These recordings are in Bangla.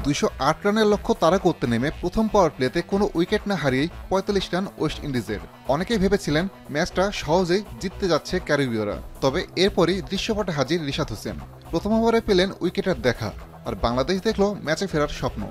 208 রানের লক্ষ্য তাড়া করতে নেমে প্রথম পাওয়ার প্লেতে কোনো উইকেট না হারিয়েই 45 রান ওয়েস্ট ইন্ডিজের। অনেকেই ভেবেছিলেন ম্যাচটা সহজেই জিততে যাচ্ছে ক্যারিবীয়রা, তবে এরপরই দৃশ্যপটে হাজির রিশাদ হোসেন। প্রথম ওভারে পেলেন উইকেটের দেখা, আর বাংলাদেশ দেখল ম্যাচে ফেরার স্বপ্ন।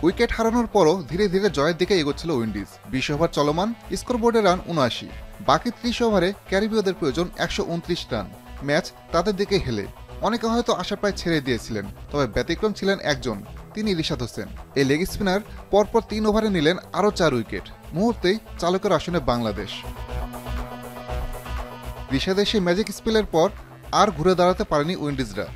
উইকেট হারানোর পরও ধীরে ধীরে জয়ের দিকে এগোচ্ছিল উইন্ডিজ। 20 ওভার চলমান, স্কোরবোর্ডে রান 79। বাকি 30 ওভারে ক্যারিবীয়দের প্রয়োজন 129 রান। ম্যাচ তাদের দিকে হেলে। অনেকে হয়তো আশা প্রায় ছেড়ে দিয়েছিলেন, তবে ব্যতিক্রম ছিলেন একজন, তিনি রিশাদ হোসেন। এই লেগ স্পিনার পরপর 3 ওভারে নিলেন আরও 4 উইকেট। মুহূর্তেই চালকের আসনে বাংলাদেশ। রিশাদের সেই ম্যাজিক স্পেলের পর আর ঘুরে দাঁড়াতে পারেনি উইন্ডিজরা।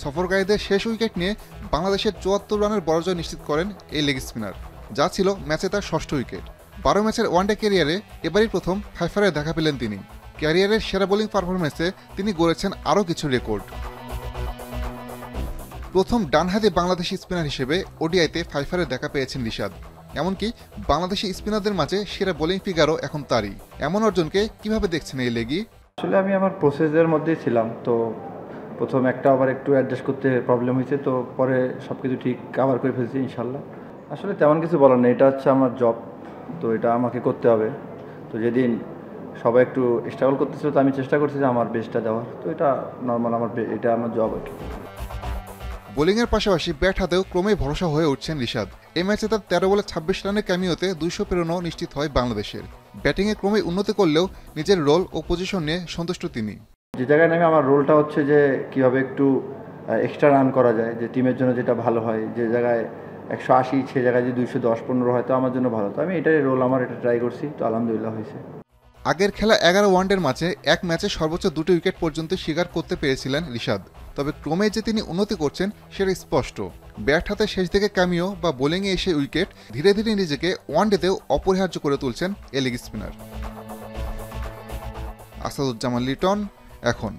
সফরকারীদের শেষ উইকেট নিয়ে বাংলাদেশের 74 রানের বড় জয় নিশ্চিত করেন এই লেগ স্পিনার, যা ছিল ম্যাচে তার ষষ্ঠ উইকেট। 12 ম্যাচের ওয়ানডে ক্যারিয়ারে এবারই প্রথম ফাইফারে দেখা পেলেন তিনি। ক্যারিয়ারের সেরা বোলিং পারফরমেন্সে তিনি গড়েছেন আরও কিছু রেকর্ড। প্রথম ডানহাতি বাংলাদেশি স্পিনার হিসেবে ওডিআইতে ফাইফারে দেখা পেয়েছেন রিশাদ। এমনকি বাংলাদেশি স্পিনারদের মাঝে সেরা বোলিং ফিগারও এখন তারই। এমন অর্জনকে কিভাবে দেখছেন এই লেগি? আসলে আমি আমার প্রসেসের মধ্যেই ছিলাম, তো প্রথম একটা ওভার একটু অ্যাডজাস্ট করতে প্রবলেম হয়েছে, তো পরে সব কিছু ঠিক কাভার করে ফেলছি ইনশাল্লাহ। আসলে তেমন কিছু বলার নেই, এটা হচ্ছে আমার জব, তো এটা আমাকে করতে হবে। তো যেদিন সবাই একটু স্ট্রাগল করতেছিল, তো আমি চেষ্টা করছি যে আমার বেস্টটা দেওয়ার, তো এটা নর্মাল, এটা আমার জব আর কি। বোলিংয়ের পাশাপাশি ব্যাট হাতেও ক্রমেই ভরসা হয়ে উঠছেন রিশাদ। এই ম্যাচে তার 13 বলে 26 রানের ক্যামিওতে 200 পেরোনো নিশ্চিত হয় বাংলাদেশের। ব্যাটিংয়ে ক্রমেই উন্নতি করলেও নিজের রোল ও পজিশন নিয়ে সন্তুষ্ট তিনি। যে জায়গায় নামে আমার রোলটা হচ্ছে যে কীভাবে একটু এক্সট্রা রান করা যায়, যে টিমের জন্য যেটা ভালো হয়। যে জায়গায় 180, সে জায়গায় যদি 210-15 হয় তো আমার জন্য ভালো। তো আমি এটাই রোল, আমার এটা ট্রাই করছি, তো আলহামদুলিল্লাহ হয়েছে। আগের খেলা 11 ওয়ানডের মাঝে এক ম্যাচে সর্বোচ্চ 2টি উইকেট পর্যন্ত শিকার করতে পেরেছিলেন রিশাদ। তবে ক্রমে যে তিনি উন্নতি করছেন সেটা স্পষ্ট। ব্যাট হাতে শেষ দিকে ক্যামিও বা বোলিংয়ে এসে উইকেট, ধীরে ধীরে নিজেকে ওয়ানডেতেও অপরিহার্য করে তুলছেন এই লেগ স্পিনার। আসাদুজ্জামান লিটন, এখন।